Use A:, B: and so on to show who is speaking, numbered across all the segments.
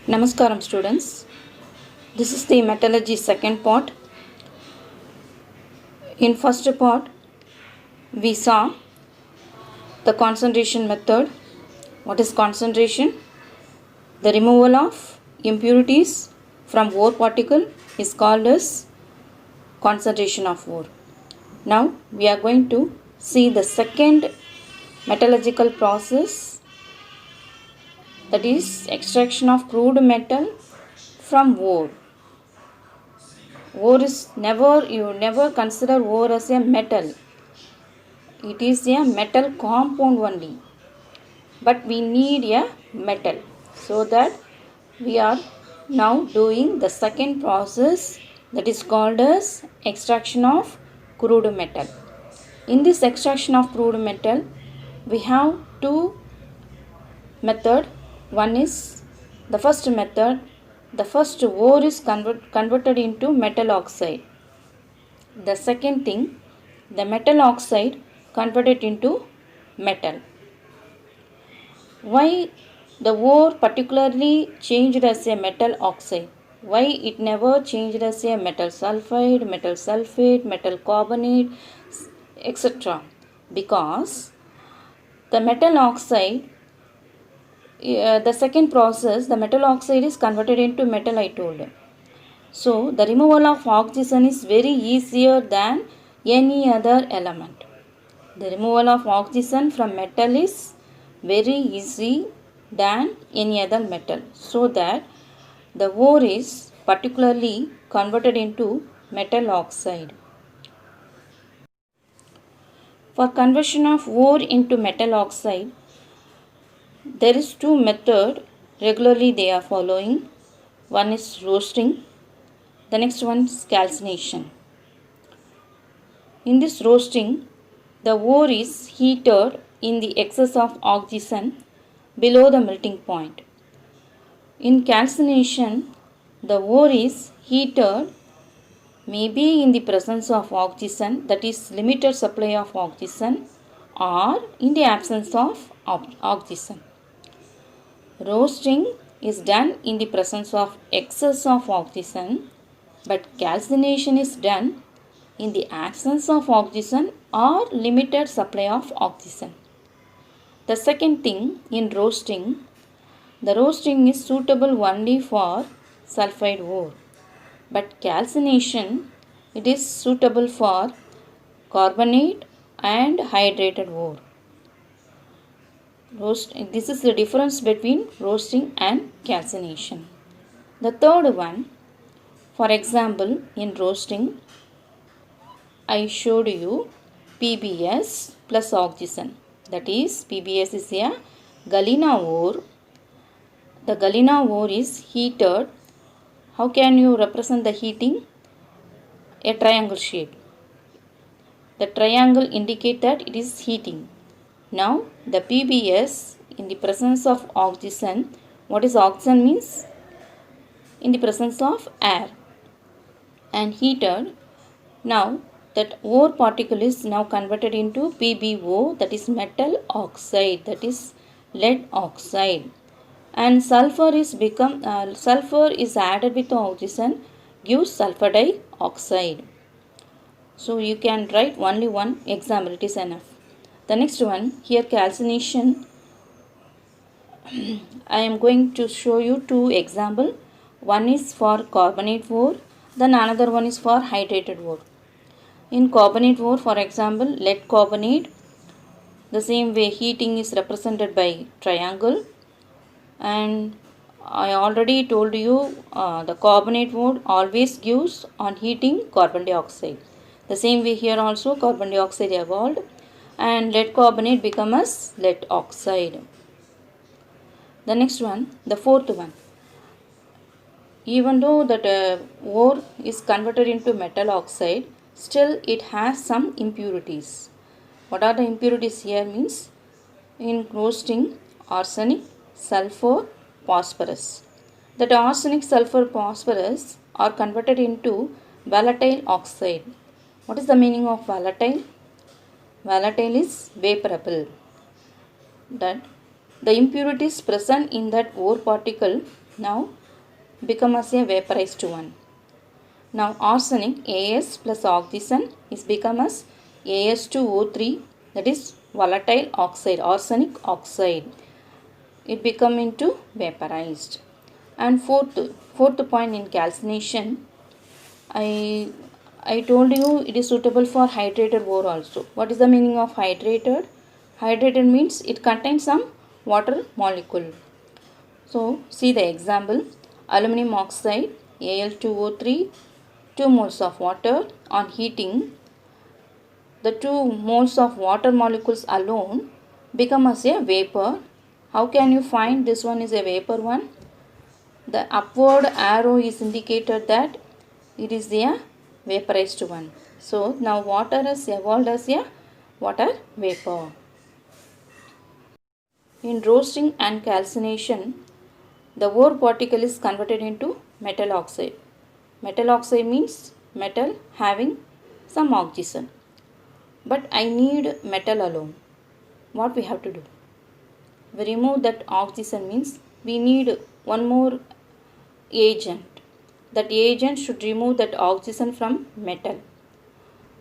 A: Namaskaram students. This is the metallurgy second part. In first part we saw the concentration method. What is concentration? The removal of impurities from ore particle is called as concentration of ore. Now we are going to see the second metallurgical process, that is extraction of crude metal from ore. Ore is you never consider ore as a metal. It is a metal compound only. But we need a metal. So that we are now doing the second process, that is called as extraction of crude metal. In this extraction of crude metal, we have two methods. One is the first method. The first ore is converted into metal oxide. The second thing, the metal oxide converted into metal. Why the ore particularly changed as a metal oxide? Why it never changed as a metal sulfide, metal sulfate, metal carbonate, etc.? Because the metal oxide, the second process, the metal oxide is converted into metal, I told. So the removal of oxygen is very easier than any other element. The removal of oxygen from metal is very easy than any other metal. So that the ore is particularly converted into metal oxide. For conversion of ore into metal oxide, there is two methods regularly they are following. One is roasting. The next one is calcination. In this roasting, the ore is heated in the excess of oxygen below the melting point. In calcination, the ore is heated maybe in the presence of oxygen, that is limited supply of oxygen, or in the absence of oxygen. Roasting is done in the presence of excess of oxygen, but calcination is done in the absence of oxygen or limited supply of oxygen. The second thing, in roasting, the roasting is suitable only for sulfide ore, but calcination, it is suitable for carbonate and hydrated ore. This is the difference between roasting and calcination. The third one, for example, in roasting, I showed you PBS plus oxygen. That is, PBS is a galena ore. The galena ore is heated. How can you represent the heating? A triangle shape. The triangle indicates that it is heating. Now, the PBS in the presence of oxygen, what is oxygen means? In the presence of air, and heated. Now, that ore particle is now converted into PbO, that is metal oxide, that is lead oxide, and sulfur is added with oxygen, gives sulfur dioxide. So you can write only one example, it is enough. The next one, here calcination. I am going to show you two examples. One is for carbonate ore, then another one is for hydrated ore. In carbonate ore, for example, lead carbonate, the same way heating is represented by triangle, and I already told you the carbonate ore always gives on heating carbon dioxide. The same way here also carbon dioxide evolved and lead carbonate becomes lead oxide. The next one, the fourth one. Even though that ore is converted into metal oxide, still it has some impurities. What are the impurities here means? In roasting, arsenic, sulfur, phosphorus. That arsenic, sulfur, phosphorus are converted into volatile oxide. What is the meaning of volatile? Volatile is vaporable. That the impurities present in that ore particle now become as a vaporized one. Now arsenic As plus oxygen is become as As2O3, that is volatile oxide, arsenic oxide. It become into vaporized. And fourth point in calcination, I told you it is suitable for hydrated ore also. What is the meaning of hydrated? Hydrated means it contains some water molecule. So see the example, aluminum oxide Al2O3, 2 moles of water. On heating, the 2 moles of water molecules alone become as a vapor. How can you find this one is a vapor one? The upward arrow is indicated that it is a vaporized one. So now water is evolved as a water vapor. In roasting and calcination, the ore particle is converted into metal oxide. Metal oxide means metal having some oxygen. But I need metal alone. What we have to do? We remove that oxygen means we need one more agent. That agent should remove that oxygen from metal.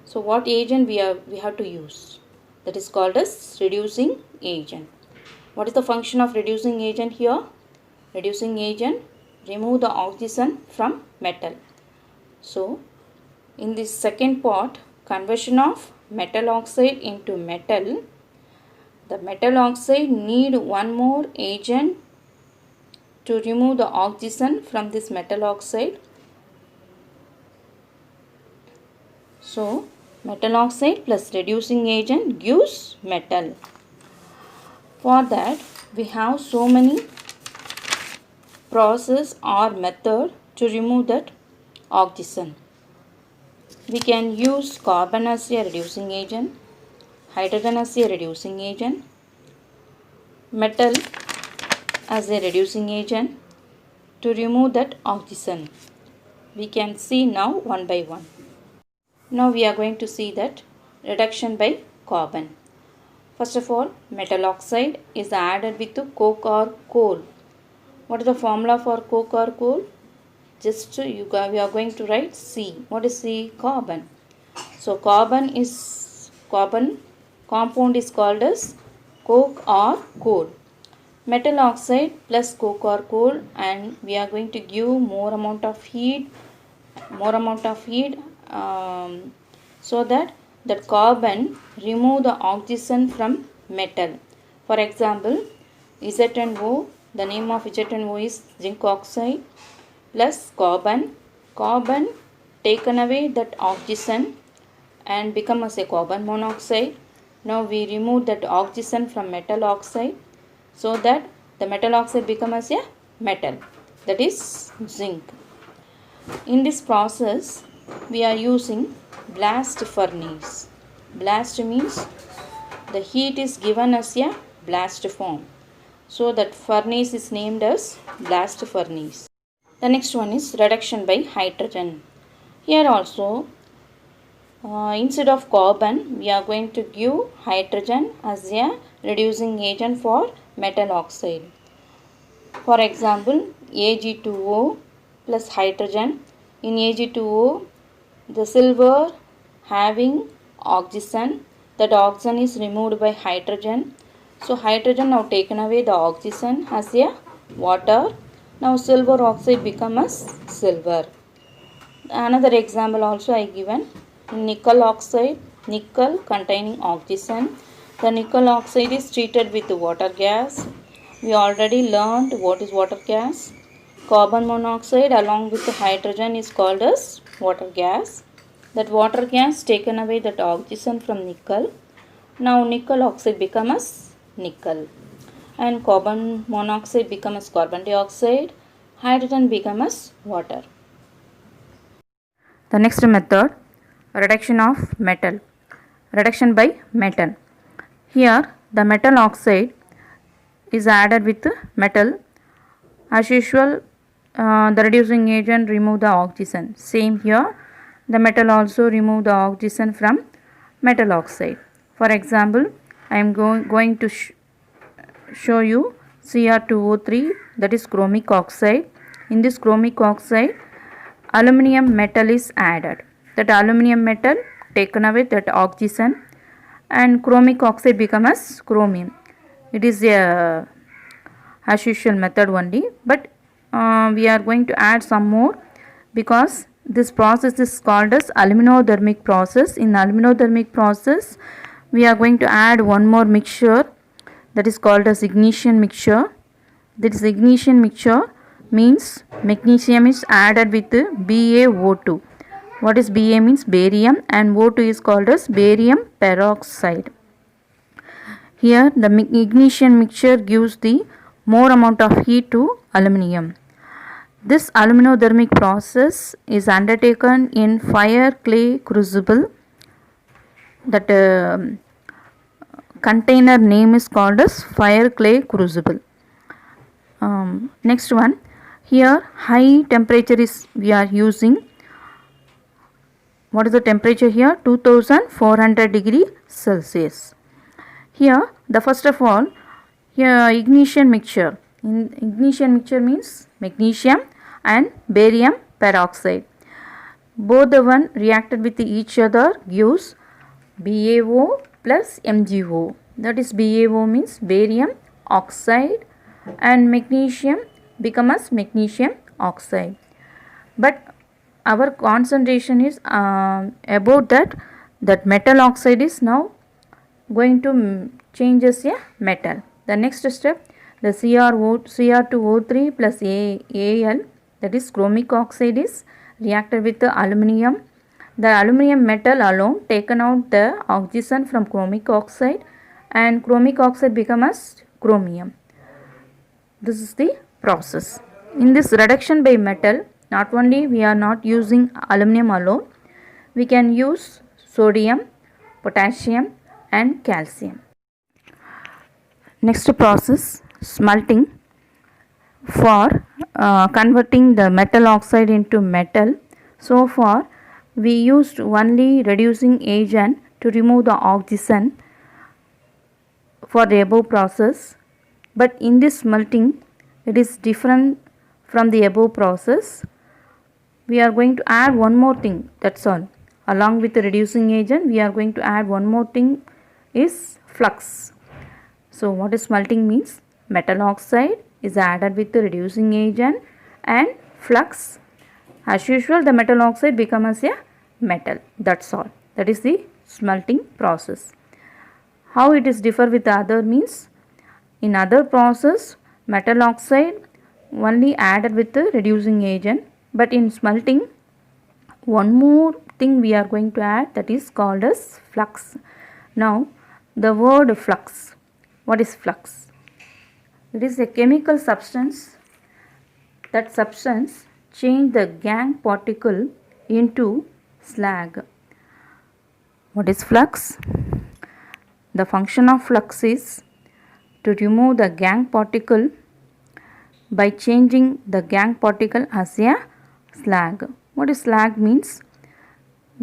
A: So what agent we have to use? That is called as reducing agent. What is the function of reducing agent here? Reducing agent remove the oxygen from metal. So in this second part, conversion of metal oxide into metal, the metal oxide need one more agent to remove the oxygen from this metal oxide. So metal oxide plus reducing agent gives metal. For that we have so many process or method to remove that oxygen. We can use carbon as a reducing agent, hydrogen as a reducing agent, metal as a reducing agent to remove that oxygen. We can see now one by one. Now we are going to see that reduction by carbon. First of all, metal oxide is added with coke or coal. What is the formula for coke or coal? Just we are going to write C. What is C? Carbon. So carbon compound is called as coke or coal. Metal oxide plus coke or coal, and we are going to give more amount of heat so that carbon remove the oxygen from metal. For example, ZnO, the name of ZnO is zinc oxide plus carbon. Carbon taken away that oxygen and become as a carbon monoxide. Now we remove that oxygen from metal oxide so that the metal oxide become as a metal, that is zinc. In this process we are using blast furnace. Blast means the heat is given as a blast form. So that furnace is named as blast furnace. The next one is reduction by hydrogen. Here also instead of carbon we are going to give hydrogen as a reducing agent for metal oxide. For example, Ag2O plus hydrogen. In Ag2O, the silver having oxygen, that oxygen is removed by hydrogen. So hydrogen now taken away the oxygen as a water. Now silver oxide become as silver. Another example also I given. Nickel oxide, nickel containing oxygen. The nickel oxide is treated with water gas. We already learned what is water gas. Carbon monoxide along with hydrogen is called as water gas. That water gas taken away that oxygen from nickel. Now nickel oxide become as nickel. And carbon monoxide become as carbon dioxide. Hydrogen become as water. The next method, reduction of metal. Reduction by metal. Here the metal oxide is added with metal. As usual, the reducing agent remove the oxygen. Same here, the metal also remove the oxygen from metal oxide. For example, I am going to show you Cr2O3, that is chromic oxide. in this chromic oxide, aluminum metal is added. That aluminum metal taken away that oxygen and chromic oxide becomes as chromium. It is a as usual method only, but we are going to add some more because this process is called as aluminothermic process. In aluminothermic process, we are going to add one more mixture, that is called as ignition mixture. This ignition mixture means magnesium is added with BaO2. What is Ba means barium, and O2 is called as barium peroxide. Here the ignition mixture gives the more amount of heat to aluminium. This aluminothermic process is undertaken in fire clay crucible. That container name is called as fire clay crucible. Next one, here high temperature is we are using. What is the temperature here? 2400 degree Celsius. Here the first of all, here ignition mixture. In ignition mixture means magnesium and barium peroxide. Both the one reacted with each other gives BaO plus MgO. That is BaO means barium oxide and magnesium becomes magnesium oxide. But our concentration is about that metal oxide is now going to change as a metal. The next step, the Cr2O3 plus Al, that is chromic oxide, is reacted with the aluminium. The aluminium metal alone taken out the oxygen from chromic oxide, and chromic oxide becomes chromium. This is the process. In this reduction by metal, not only we are not using aluminum alone, we can use sodium, potassium and calcium. Next process, smelting. For converting the metal oxide into metal, so far we used only reducing agent to remove the oxygen for the above process, but in this smelting it is different from the above process. We are going to add one more thing, that's all. Along with the reducing agent, we are going to add one more thing, is flux. So what is smelting means? Metal oxide is added with the reducing agent and flux. As usual, the metal oxide becomes a metal, that's all. That is the smelting process. How it is differ with the other means? In other process, metal oxide only added with the reducing agent, but in smelting one more thing we are going to add, that is called as flux. Now the word flux. What is flux? It is a chemical substance. That substance change the gang particle into slag. What is flux? The function of flux is to remove the gang particle by changing the gang particle as a slag. What is slag means?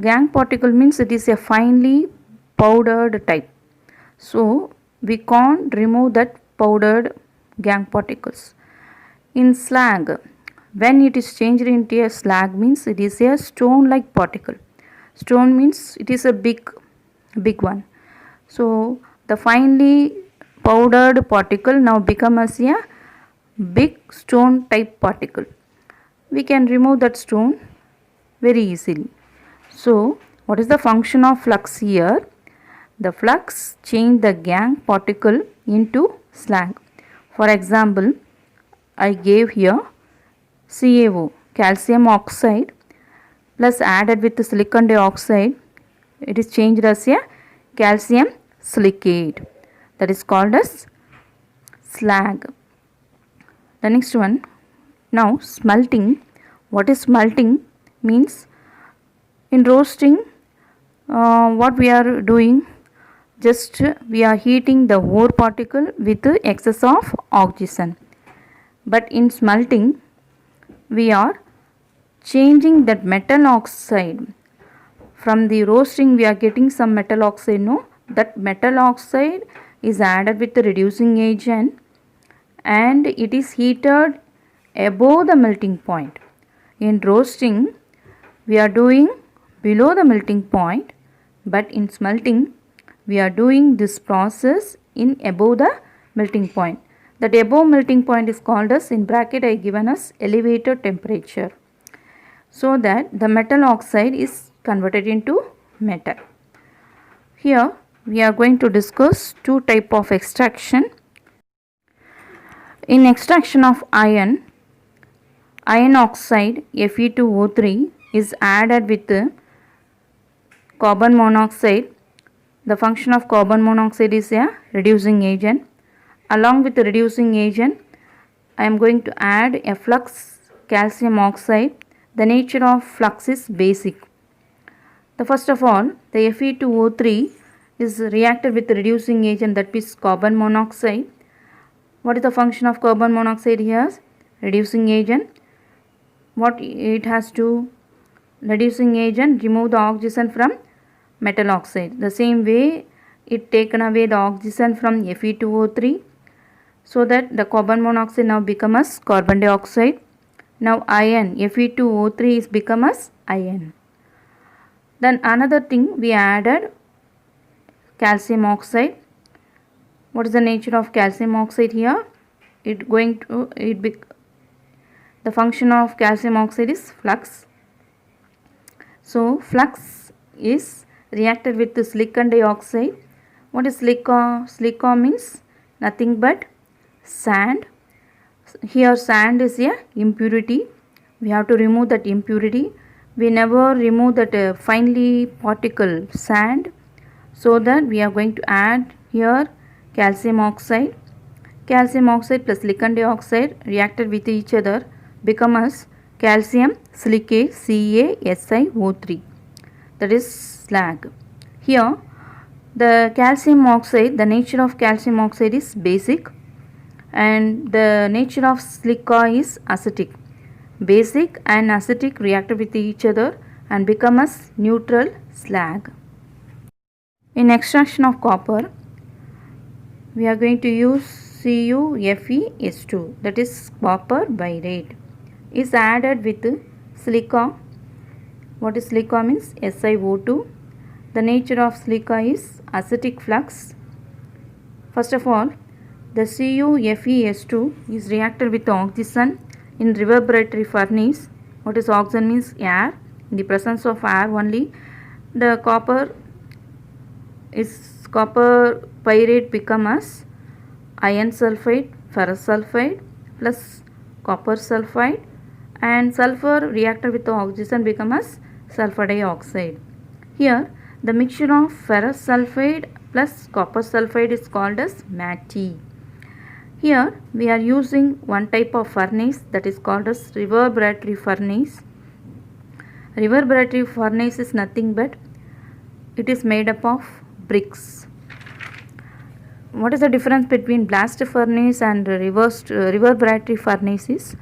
A: Gang particle means it is a finely powdered type. So we can't remove that powdered gang particles. In slag, when it is changed into a slag means it is a stone like particle. Stone means it is a big one. So the finely powdered particle now becomes a big stone type particle. We can remove that stone very easily. So what is the function of flux here? The flux change the gang particle into slag. For example, I gave here CaO, calcium oxide, plus added with the silicon dioxide. It is changed as a calcium silicate. That is called as slag. The next one, now smelting. What is smelting means? In roasting, what we are doing, just we are heating the ore particle with excess of oxygen. But in smelting, we are changing that metal oxide. From the roasting we are getting some metal oxide, no? That metal oxide is added with the reducing agent and it is heated above the melting point. In roasting, we are doing below the melting point, but in smelting, we are doing this process in above the melting point. That above melting point is called as, in bracket I given as, elevated temperature, so that the metal oxide is converted into metal. Here we are going to discuss two type of extraction. In extraction of iron oxide Fe2O3 is added with carbon monoxide. The function of carbon monoxide is a reducing agent. Along with the reducing agent, I am going to add a flux calcium oxide. The nature of flux is basic. The first of all, the Fe2O3 is reacted with the reducing agent, that is carbon monoxide. What is the function of carbon monoxide here? Reducing agent. What it has to? Reducing agent remove the oxygen from metal oxide. The same way it taken away the oxygen from Fe2O3, so that the carbon monoxide now become as carbon dioxide. Now iron Fe2O3 is become as iron. Then another thing, we added calcium oxide. What is the nature of calcium oxide here? The function of calcium oxide is flux. So flux is reacted with the silicon dioxide. What is silica? Silica means nothing but sand. Here sand is a impurity. We have to remove that impurity. We never remove that finely particle sand, so that we are going to add here calcium oxide. Calcium oxide plus silicon dioxide reacted with each other become as calcium silicate CaSiO3, that is slag. Here the calcium oxide, the nature of calcium oxide is basic, and the nature of silica is acidic. Basic and acidic reacted with each other and become as neutral slag. In extraction of copper, we are going to use CuFeS2, that is copper biarate, is added with silica. What is silica means? SiO2. The nature of silica is acidic flux. First of all, the CuFeS2 is reacted with oxygen in reverberatory furnace. What is oxygen means? Air. In the presence of air only, the copper pyrite become as iron sulfide, ferrous sulfide plus copper sulfide, and sulfur reacted with the oxygen become as sulfur dioxide. Here the mixture of ferrous sulfide plus copper sulfide is called as MATI. Here we are using one type of furnace, that is called as reverberatory furnace. Reverberatory furnace is nothing but it is made up of bricks. What is the difference between blast furnace and reverberatory furnace is?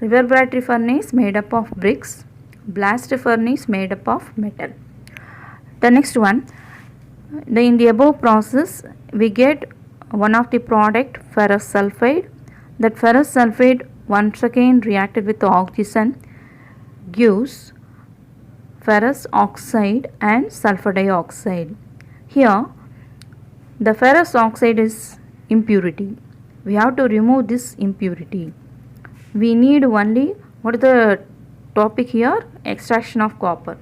A: Reverberatory furnace made up of bricks, blast furnace made up of metal. The next one, in the above process we get one of the product, ferrous sulfide. That ferrous sulfide once again reacted with oxygen gives ferrous oxide and sulfur dioxide. Here the ferrous oxide is impurity. We have to remove this impurity. We need only, what is the topic here? Extraction of copper.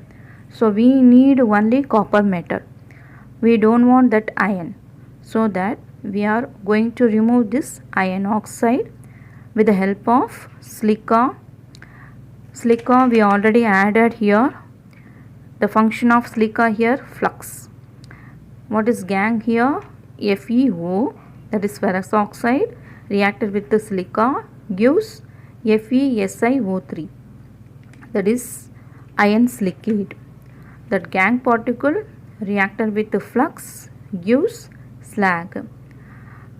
A: So we need only copper metal. We don't want that iron. So that we are going to remove this iron oxide with the help of silica. Silica we already added here. The function of silica here, flux. What is gang here? FeO, that is ferrous oxide reacted with the silica gives FeSiO3, that is iron silicate. That gang particle reacted with the flux gives slag.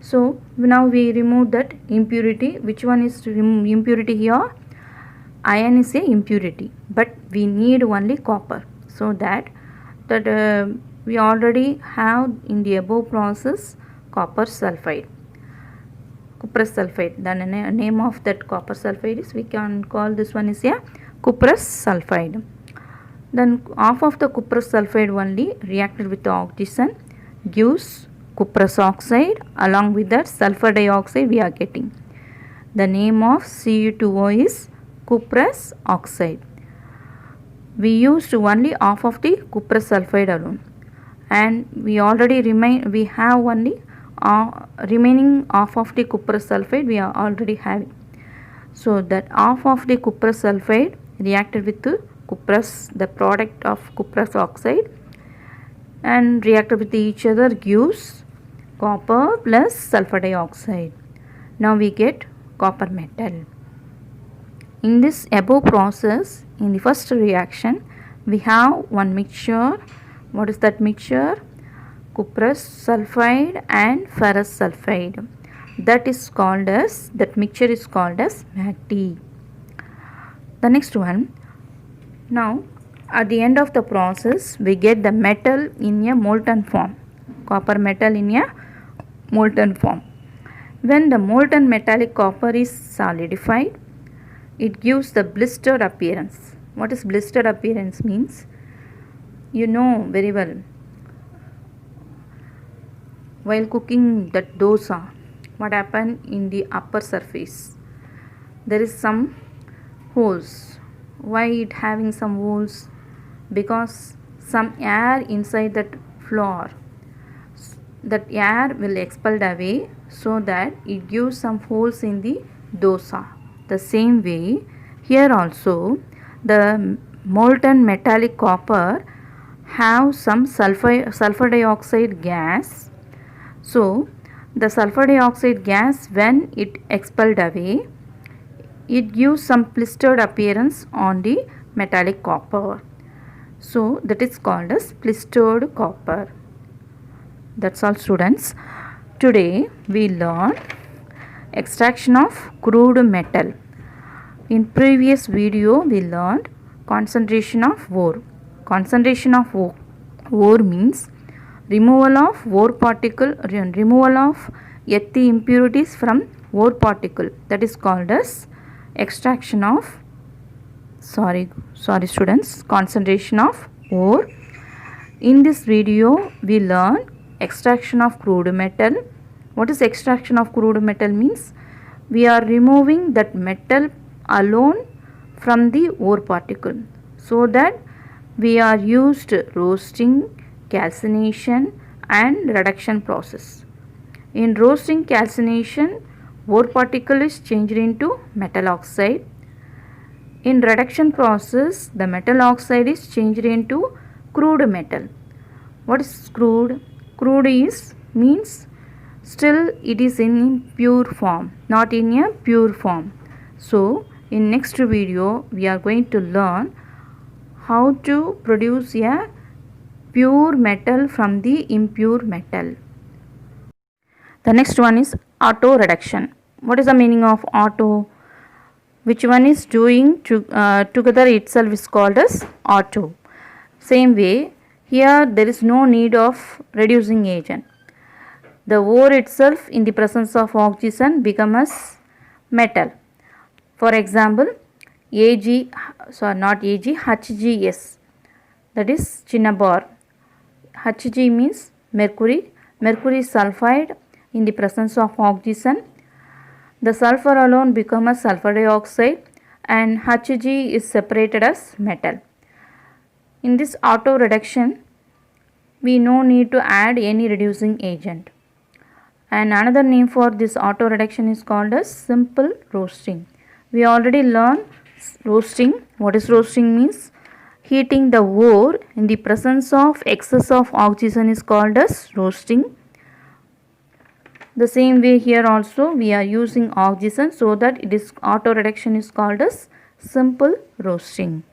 A: So now we remove that impurity. Which one is impurity here? Iron is a impurity, but we need only copper, so that we already have in the above process copper sulfide. cuprous sulfide. The name of that copper sulfide is, we can call this one is a cuprous sulfide. Then half of the cuprous sulfide only reacted with the oxygen gives cuprous oxide. Along with that sulfur dioxide we are getting. The name of Cu2O is cuprous oxide. We used only half of the cuprous sulfide alone, and we have only remaining half of the cuprous sulfide we are already having. So that half of the cuprous sulfide reacted with the product of cuprous oxide, and reacted with each other gives copper plus sulfur dioxide. Now we get copper metal. In this above process, in the first reaction, we have one mixture. What is that mixture? Cuprous sulfide and ferrous sulfide. That mixture is called as MACT. The next one. Now, at the end of the process, we get the metal in a molten form. Copper metal in a molten form. When the molten metallic copper is solidified, it gives the blistered appearance. What is blistered appearance means? You know very well. While cooking that dosa, what happened in the upper surface? There is some holes. Why it having some holes? Because some air inside that flour. That air will expelled away, so that it gives some holes in the dosa. The same way, here also the molten metallic copper have some sulfur dioxide gas. So the sulfur dioxide gas, when it expelled away, it gives some blistered appearance on the metallic copper. So that is called as blistered copper. That's all, students. Today we learn extraction of crude metal. In previous video we learned concentration of ore. Concentration of ore means removal of ore particle, removal of earthy impurities from ore particle. That is called as extraction of students, concentration of ore. In this video we learn extraction of crude metal. What is extraction of crude metal means? We are removing that metal alone from the ore particle, so that we are used roasting, calcination and reduction process. In roasting calcination, ore particle is changed into metal oxide. In reduction process, the metal oxide is changed into crude metal. What is crude? Crude means still it is in impure form, not in a pure form. So in next video we are going to learn how to produce a pure metal from the impure metal. The next one is auto reduction. What is the meaning of auto? Which one is doing together itself is called as auto. Same way, here there is no need of reducing agent. The ore itself in the presence of oxygen becomes metal. For example, HGS, that is cinnabar. Hg means mercury. Mercury sulfide in the presence of oxygen. The sulfur alone becomes sulfur dioxide, and Hg is separated as metal. In this auto reduction, we no need to add any reducing agent. And another name for this auto reduction is called as simple roasting. We already learned roasting. What is roasting means? Heating the ore in the presence of excess of oxygen is called as roasting. The same way here also we are using oxygen, so that it is auto reduction is called as simple roasting.